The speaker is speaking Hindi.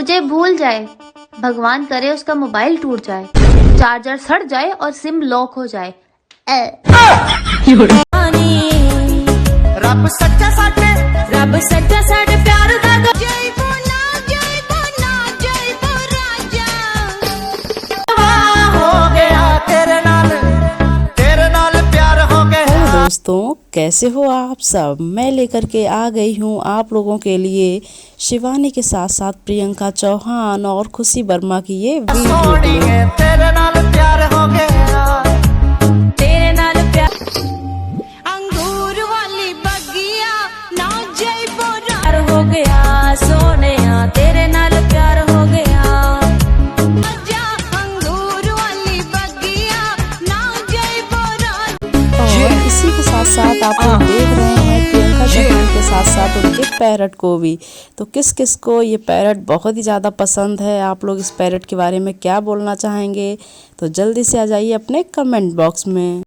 मुझे भूल जाए, भगवान करे उसका मोबाइल टूट जाए, चार्जर सड़ जाए और सिम लॉक हो जाए। रब सच्चा साडे प्यार दा जय बोला जय बो राजा हो गया तेरे नाल प्यार हो गया। दोस्तों कैसे हो आप सब। मैं लेकर के आ गई हूँ आप लोगों के लिए शिवानी के साथ साथ प्रियंका चौहान और खुशी वर्मा की ये वीडियो। तेरे नाल प्यार हो गया, तेरे नाल प्यार अंगूर वाली बगिया ना जय बोरा हो गया सोने तेरे नाल प्यार हो गया। अंगूर वाली बगिया ना जय बोरा। और इसी के साथ साथ आप लोग देख रहे हैं प्रियंका चौहान के साथ साथ उनके पैरट को भी। तो किस किस को ये पैरट बहुत ही ज़्यादा पसंद है, आप लोग इस पैरट के बारे में क्या बोलना चाहेंगे, तो जल्दी से आ जाइए अपने कमेंट बॉक्स में।